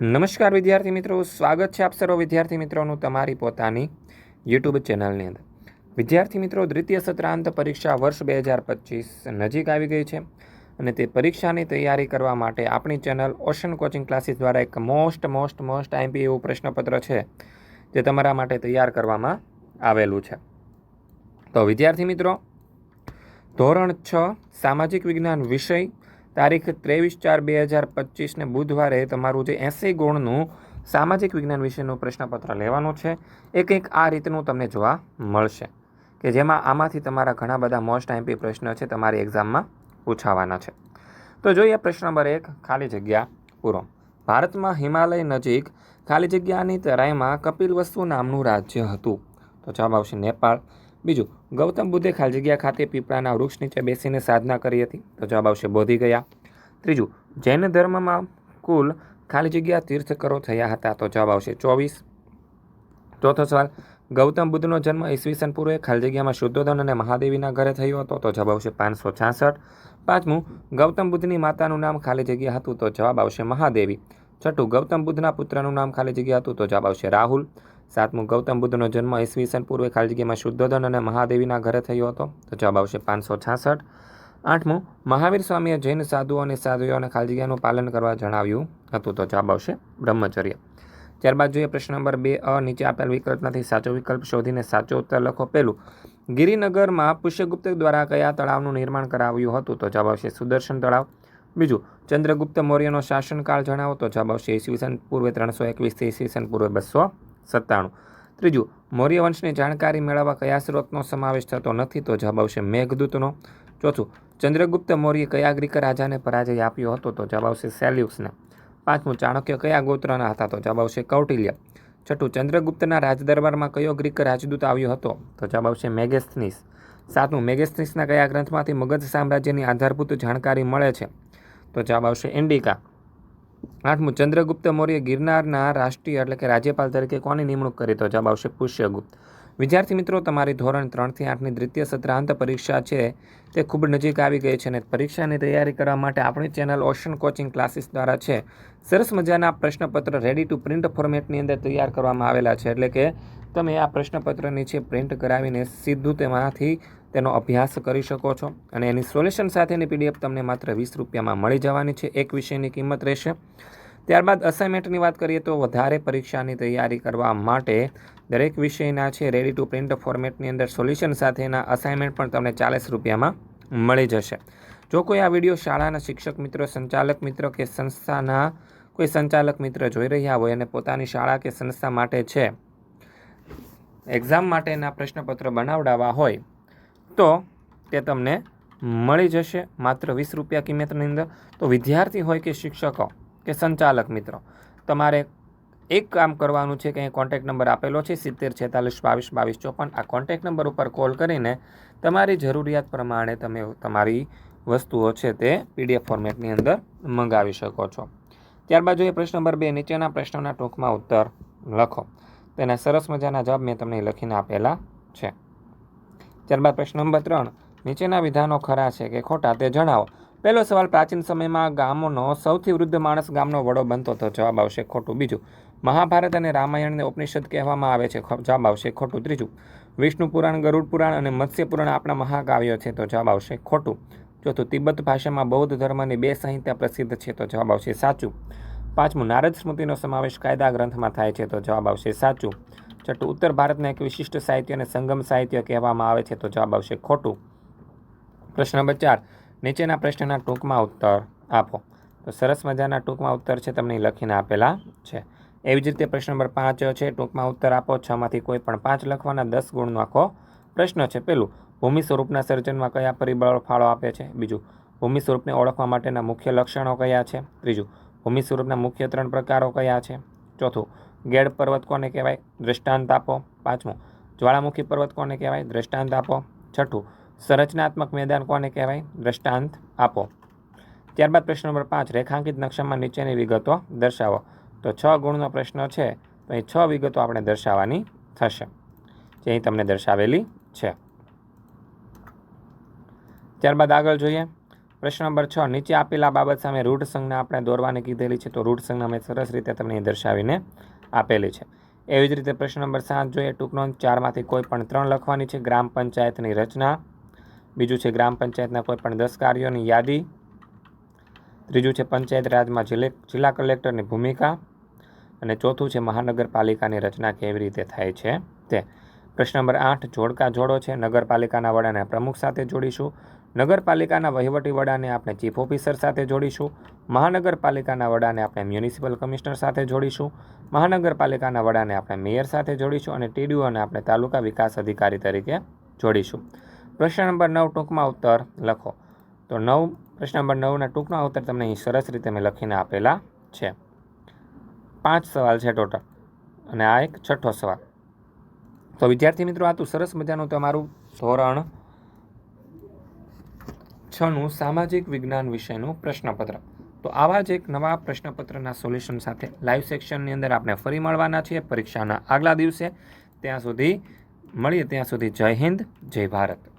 નમસ્કાર વિદ્યાર્થી મિત્રો, સ્વાગત છે આપ સર્વ વિદ્યાર્થી મિત્રોનું તમારી પોતાની યુટ્યુબ ચેનલની અંદર. વિદ્યાર્થી મિત્રો, દ્વિતીય સત્રાંત પરીક્ષા વર્ષ 2025 નજીક આવી ગઈ છે અને તે પરીક્ષાની તૈયારી કરવા માટે આપણી ચેનલ ઓશન કોચિંગ ક્લાસીસ દ્વારા એક મોસ્ટ આઈએમપી એવું પ્રશ્નપત્ર છે જે તમારા માટે તૈયાર કરવામાં આવેલું છે. તો વિદ્યાર્થી મિત્રો, ધોરણ 6 સામાજિક વિજ્ઞાન વિષય, તારીખ 23/4/2025 બુધવારે તમારું જે 80 ગુણનું સામાજિક વિજ્ઞાન વિષયનું પ્રશ્નપત્ર લેવાનું છે એ કંઈક આ રીતનું તમને જોવા મળશે કે જેમાં આમાંથી તમારા ઘણા બધા મોસ્ટ આઈએમપી પ્રશ્ન છે તમારી એક્ઝામમાં પૂછાવાના છે. તો જોઈએ પ્રશ્ન નંબર 1, ખાલી જગ્યા પૂરો. ભારતમાં હિમાલય નજીક ખાલી જગ્યાની તરાઈમાં કપિલવસ્તુ નામનું રાજ્ય હતું. તો જવાબ આવશે નેપાળ. બીજું, ગૌતમ બુદ્ધે ખાલી જગ્યા ખાતે પીપળાના વૃક્ષ નીચે બેસીને સાધના કરી હતી. તો જવાબ આવશે બોધી ગયા. ત્રીજું, જૈન ધર્મમાં કુલ ખાલી જગ્યા તીર્થકરો થયા હતા. તો જવાબ આવશે 24. ચોથો સવાલ, ગૌતમ બુદ્ધનો જન્મ ઈસવીસન પૂર્વે ખાલી જગ્યામાં શુદ્ધોધન અને મહાદેવીના ઘરે થયો હતો. તો જવાબ આવશે 566. પાંચમું, ગૌતમ બુદ્ધની માતાનું નામ ખાલી જગ્યા હતું. તો જવાબ આવશે મહાદેવી. છઠ્ઠું, ગૌતમ બુદ્ધના પુત્રનું નામ ખાલી જગ્યા હતું. તો જવાબ આવશે રાહુલ. સાતમું, ગૌતમ બુદ્ધનો જન્મ ઈસવીસન પૂર્વે ખાલી જગ્યામાં શુદ્ધોધન અને મહાદેવીના ઘરે થયો હતો. તો જવાબ આવશે 566. આઠમું, મહાવીર સ્વામીએ જૈન સાધુઓ અને સાધ્વીઓને ખાલી જગ્યાનું પાલન કરવા જણાવ્યું હતું. તો જવાબ આવશે બ્રહ્મચર્ય. ત્યારબાદ જોઈએ પ્રશ્ન નંબર 2 નીચે આપેલ વિકલ્પમાંથી સાચો વિકલ્પ શોધીને સાચો ઉત્તર લખો. પહેલું, ગિરિનગરમાં પુષ્યગુપ્ત દ્વારા કયા તળાવનું નિર્માણ કરાવ્યું હતું. તો જવાબ આવશે સુદર્શન તળાવ. બીજું, ચંદ્રગુપ્ત મૌર્યનો શાસનકાળ જણાવો. તો જવાબ આવશે ઈસવીસન પૂર્વે 321 થી ઈસવીસન પૂર્વે 297. ત્રીજું, મૌર્ય વંશની જાણકારી મેળવવા કયા સ્ત્રોતનો સમાવેશ થતો નથી. તો જવાબ આવશે મેઘદૂતનો. ચોથું, ચંદ્રગુપ્ત મૌર્ય કયા ગ્રીક રાજાને પરાજય આપ્યો હતો. તો જવાબ આવશે સેલ્યુક્સને. પાંચમું, ચાણક્ય કયા ગોત્રના હતા. તો જવાબ આવશે કૌટિલ્ય. છઠ્ઠું, ચંદ્રગુપ્તના રાજદરબારમાં કયો ગ્રીક રાજદૂત આવ્યો હતો. તો જવાબ આવશે મેગેસ્થનીસ. સાતમું, મેગેસ્થનીસના કયા ગ્રંથમાંથી મગધ સામ્રાજ્યની આધારભૂત જાણકારી મળે છે. તો જવાબ આવશે ઇન્ડિકા. આઠમું, ચંદ્રગુપ્ત મૌર્ય ગિરનારના રાષ્ટ્રીય એટલે કે રાજ્યપાલ તરીકે કોની નિમણૂક કરી. તો જવાબ આવશે પુષ્યગુપ્ત. વિદ્યાર્થી મિત્રો, તમારી ધોરણ 3 થી 8ની દ્વિતીય સત્રાંત પરીક્ષા છે તે ખૂબ નજીક આવી ગઈ છે અને પરીક્ષાની તૈયારી કરવા માટે આપણી ચેનલ ઓશન કોચિંગ ક્લાસીસ દ્વારા છે સરસ મજાના પ્રશ્નપત્ર રેડી ટુ પ્રિન્ટ ફોર્મેટની અંદર તૈયાર કરવામાં આવેલા છે. એટલે કે તમે આ પ્રશ્નપત્ર નીચે પ્રિન્ટ કરાવીને સીધું તેમાંથી તેનો અભ્યાસ કરી શકો છો અને એની સોલ્યુશન સાથેની પીડીએફ તમને માત્ર 20 રૂપિયામાં મળી જવાની છે. એક વિષયની કિંમત રહેશે. ત્યારબાદ અસાઇનમેન્ટની વાત કરીએ તો વધારે પરીક્ષાની તૈયારી કરવા માટે દરેક વિષયના છે રેડી ટુ પ્રિન્ટ ફોર્મેટની અંદર સોલ્યુશન સાથેના અસાઇનમેન્ટ પણ તમને 40 રૂપિયામાં મળી જશે. જો કોઈ આ વિડીયો શાળાના શિક્ષક મિત્રો, સંચાલક મિત્રો કે સંસ્થાના કોઈ સંચાલક મિત્ર જોઈ રહ્યા હોય અને પોતાની શાળા કે સંસ્થા માટે છે એક્ઝામ માટેના પ્રશ્નપત્ર બનાવડાવવા હોય તો તે તમને મળી જશે માત્ર 20 રૂપિયા કિંમતની અંદર. તો વિદ્યાર્થી હોય કે શિક્ષકો કે સંચાલક મિત્રો, તમારે એક કામ કરવાનું છે કે અહીં કોન્ટેક્ટ નંબર આપેલો છે 7046222254. આ કોન્ટેક્ટ નંબર ઉપર કોલ કરીને તમારી જરૂરિયાત પ્રમાણે તમે તમારી વસ્તુઓ છે તે પીડીએફ ફોર્મેટની અંદર મંગાવી શકો છો. ત્યારબાદ જોઈએ પ્રશ્ન નંબર 2, નીચેના પ્રશ્નોના ટૂંકમાં ઉત્તર લખો. તેના સરસ મજાના જવાબ મેં તમને લખીને આપેલા છે. ત્યારબાદ પ્રશ્ન નંબર 3, નીચેના વિધાનો ખરા છે કે ખોટા તે જણાવો. પહેલો સવાલ, પ્રાચીન સમયમાં ગામનો સૌથી વૃદ્ધ માણસ ગામનો વડો બનતો. તો જવાબ આવશે ખોટું. બીજું, મહાભારત અને રામાયણને ઉપનિષદ કહેવામાં આવે છે. જવાબ આવશે ખોટું. ત્રીજું, વિષ્ણુ પુરાણ, ગરુડ પુરાણ અને મત્સ્ય પુરાણ આપણા મહાકાવ્યો છે. તો જવાબ આવશે ખોટું. ચોથું, તિબ્બત ભાષામાં બૌદ્ધ ધર્મની 2 સંહિતા પ્રસિદ્ધ છે. તો જવાબ આવશે સાચું. પાંચમું, નારદ સ્મૃતિનો સમાવેશ કાયદા ગ્રંથમાં થાય છે. તો જવાબ આવશે સાચું. છઠ્ઠું, ઉત્તર ભારતના એક વિશિષ્ટ સાહિત્ય અને સંગમ સાહિત્ય કહેવામાં આવે છે. તો જવાબ આવશે ખોટું. પ્રશ્ન નંબર 4, નીચેના પ્રશ્નના ટૂંકમાં ઉત્તર આપો. તો સરસ મજાના ટૂંકમાં ઉત્તર છે તમને લખીને આપેલા છે. એવી જ રીતે પ્રશ્ન નંબર 5 છે, ટૂંકમાં ઉત્તર આપો. 6માંથી કોઈ પણ 5 લખવાના, 10 ગુણનો આખો પ્રશ્ન છે. પહેલું, ભૂમિ સ્વરૂપના સર્જનમાં કયા પરિબળો ફાળો આપે છે. બીજું, ભૂમિ સ્વરૂપને ઓળખવા માટેના મુખ્ય લક્ષણો કયા છે. ત્રીજું, ભૂમિ સ્વરૂપના મુખ્ય 3 પ્રકારો કયા છે. ચોથું, ગેડ પર્વત કોને કહેવાય, દ્રષ્ટાંત આપો. પાંચમું, જ્વાળામુખી પર્વત કોને કહેવાય, દ્રષ્ટાંત આપો. છઠ્ઠું, સંરચનાત્મક મેદાન કોને કહેવાય, દ્રષ્ટાંત આપો. ત્યારબાદ પ્રશ્ન નંબર 5, રેખાંકિત નકશામાં નીચેની વિગતો દર્શાવો. તો 6 ગુણનો પ્રશ્ન છે તો અહીં 6 વિગતો આપણે દર્શાવવાની થશે જે અહીં તમને દર્શાવેલી છે. ત્યારબાદ આગળ જોઈએ પ્રશ્ન નંબર 6, નીચે આપેલા બાબત સામે રૂઢ સંજ્ઞા આપણે દોરવાની કીધેલી છે, તો રૂઢ સંજ્ઞા મેં સરસ રીતે તમને દર્શાવીને આપેલી છે. એવી જ રીતે પ્રશ્ન નંબર 7 જોઈએ, ટૂંકનો 4માંથી કોઈ પણ 3 લખવાની છે. ગ્રામ પંચાયતની રચના, બીજું છે ગ્રામ પંચાયતના કોઈ પણ 10 કાર્યોની યાદી, ત્રીજું છે પંચાયત રાજમાં જિલ્લા કલેક્ટરની ભૂમિકા, અને ચોથું છે મહાનગરપાલિકાની રચના કેવી રીતે થાય છે તે. પ્રશ્ન નંબર 8, જોડકા જોડો છે. નગરપાલિકાના વડાને પ્રમુખ સાથે જોડીશું, નગરપાલિકાના વહીવટી વડાને આપણે ચીફ ઓફિસર સાથે જોડીશું, મહાનગરપાલિકાના વડાને આપણે મ્યુનિસિપલ કમિશનર સાથે જોડીશું, મહાનગરપાલિકાના વડાને આપણે મેયર સાથે જોડીશું, અને ટીડીઓને આપણે તાલુકા વિકાસ અધિકારી તરીકે જોડીશું. પ્રશ્ન નંબર 9, ટૂંકમાં ઉત્તર લખો. તો પ્રશ્ન નંબર 9ના ટૂંકમાં ઉત્તર તમને અહીં સરસ રીતે મેં લખીને આપેલા છે. 5 સવાલ છે ટોટલ, અને આ એક છઠ્ઠો સવાલ. તો વિદ્યાર્થી મિત્રો, આ તો સરસ મજાનું તમારું ધોરણ 6નું સામાજિક વિજ્ઞાન વિષયનું પ્રશ્નપત્ર. તો આવા જ એક નવા પ્રશ્નપત્રના સોલ્યુશન સાથે લાઈવ સેક્શનની અંદર આપણે ફરી મળવાના છીએ પરીક્ષાના આગલા દિવસે. ત્યાં સુધી મળીએ, ત્યાં સુધી જય હિન્દ, જય ભારત.